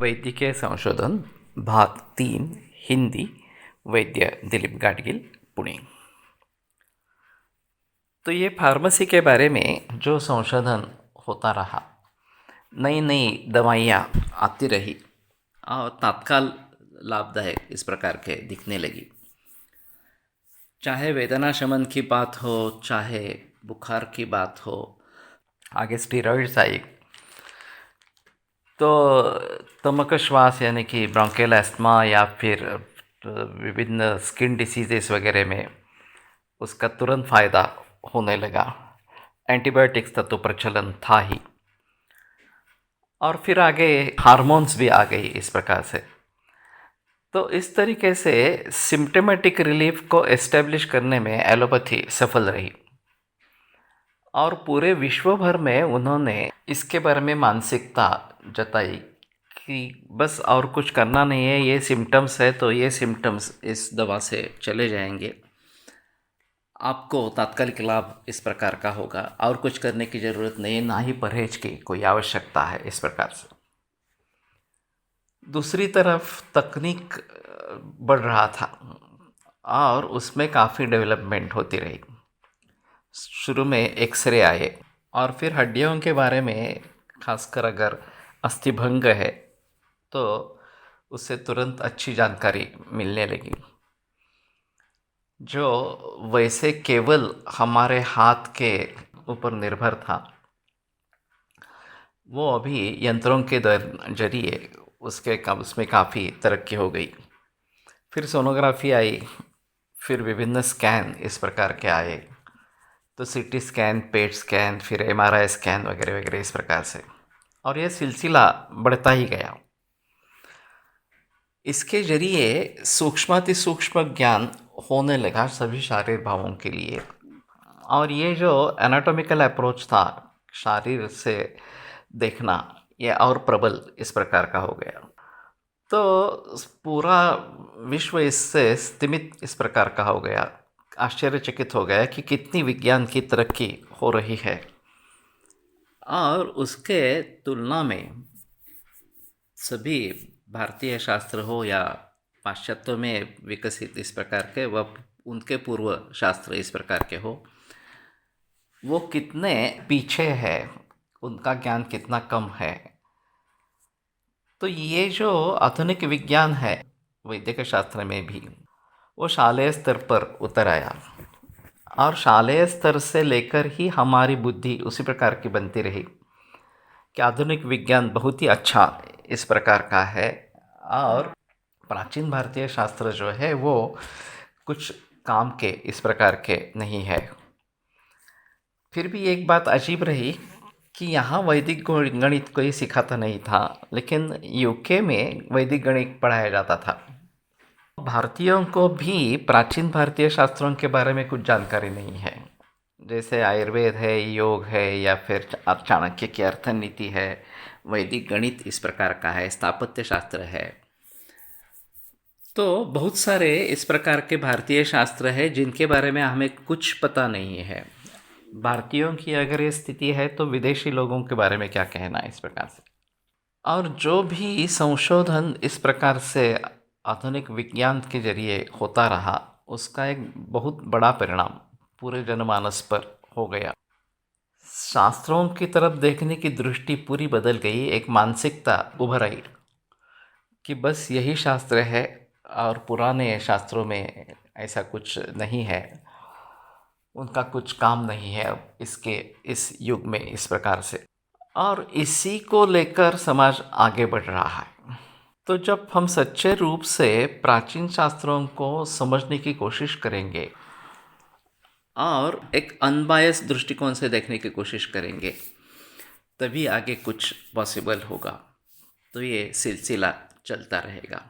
वैद्यकीय संशोधन भाग 3 हिंदी वैद्य दिलीप गाडगिल पुणे। तो ये फार्मेसी के बारे में जो संशोधन होता रहा, नई नई दवाइयाँ आती रही और तत्काल लाभदायक इस प्रकार के दिखने लगी। चाहे वेदना शमन की बात हो, चाहे बुखार की बात हो, आगे स्टीरॉइड्स आई तो तमक श्वास यानी कि ब्रोंकियल एस्थमा या फिर विभिन्न स्किन डिसीजेस वगैरह में उसका तुरंत फ़ायदा होने लगा। एंटीबायोटिक्स का तो प्रचलन था ही, और फिर आगे हार्मोन्स भी आ गई इस प्रकार से। तो इस तरीके से सिम्टमेटिक रिलीफ को एस्टेब्लिश करने में एलोपैथी सफल रही, और पूरे विश्व भर में उन्होंने इसके बारे में मानसिकता जताई कि बस और कुछ करना नहीं है, ये सिम्टम्स है तो ये सिम्टम्स इस दवा से चले जाएंगे, आपको तात्कालिक लाभ इस प्रकार का होगा और कुछ करने की ज़रूरत नहीं है, ना ही परहेज की कोई आवश्यकता है इस प्रकार से। दूसरी तरफ तकनीक बढ़ रहा था और उसमें काफ़ी डेवलपमेंट होती रही। शुरू में एक्सरे आए और फिर हड्डियों के बारे में, खासकर अगर अस्थिभंग है तो उससे तुरंत अच्छी जानकारी मिलने लगी, जो वैसे केवल हमारे हाथ के ऊपर निर्भर था, वो अभी यंत्रों के जरिए उसमें काफ़ी तरक्की हो गई। फिर सोनोग्राफी आई, फिर विभिन्न स्कैन इस प्रकार के आए, तो सीटी स्कैन, पेट स्कैन, फिर एमआरआई स्कैन वगैरह वगैरह इस प्रकार से, और यह सिलसिला बढ़ता ही गया। इसके जरिए सूक्ष्माति सूक्ष्म ज्ञान होने लगा सभी शारीरिक भावों के लिए, और ये जो एनाटॉमिकल अप्रोच था शरीर से देखना, ये और प्रबल इस प्रकार का हो गया। तो पूरा विश्व इससे स्तिमित इस प्रकार का हो गया, आश्चर्यचकित हो गया कि कितनी विज्ञान की तरक्की हो रही है। और उसके तुलना में सभी भारतीय शास्त्र हो या पाश्चात्यों में विकसित इस प्रकार के, वह उनके पूर्व शास्त्र इस प्रकार के हो, वो कितने पीछे है, उनका ज्ञान कितना कम है। तो ये जो आधुनिक विज्ञान है वैद्यक शास्त्र में भी, वो शालेय स्तर पर उतर आया, और शालेय स्तर से लेकर ही हमारी बुद्धि उसी प्रकार की बनती रही कि आधुनिक विज्ञान बहुत ही अच्छा इस प्रकार का है, और प्राचीन भारतीय शास्त्र जो है वो कुछ काम के इस प्रकार के नहीं है। फिर भी एक बात अजीब रही कि यहाँ वैदिक गणित कोई सिखाता नहीं था, लेकिन यूके में वैदिक गणित पढ़ाया जाता था। भारतीयों को भी प्राचीन भारतीय शास्त्रों के बारे में कुछ जानकारी नहीं है, जैसे आयुर्वेद है, योग है, या फिर चाणक्य की अर्थनीति है, वैदिक गणित इस प्रकार का है, स्थापत्य शास्त्र है। तो बहुत सारे इस प्रकार के भारतीय शास्त्र है जिनके बारे में हमें कुछ पता नहीं है। भारतीयों की अगर ये स्थिति है तो विदेशी लोगों के बारे में क्या कहना इस प्रकार से। और जो भी संशोधन इस प्रकार से आधुनिक विज्ञान के जरिए होता रहा, उसका एक बहुत बड़ा परिणाम पूरे जनमानस पर हो गया। शास्त्रों की तरफ देखने की दृष्टि पूरी बदल गई, एक मानसिकता उभर आई कि बस यही शास्त्र है और पुराने शास्त्रों में ऐसा कुछ नहीं है, उनका कुछ काम नहीं है इसके इस युग में इस प्रकार से, और इसी को लेकर समाज आगे बढ़ रहा है। तो जब हम सच्चे रूप से प्राचीन शास्त्रों को समझने की कोशिश करेंगे और एक अनबायस दृष्टिकोण से देखने की कोशिश करेंगे, तभी आगे कुछ पॉसिबल होगा। तो ये सिलसिला चलता रहेगा।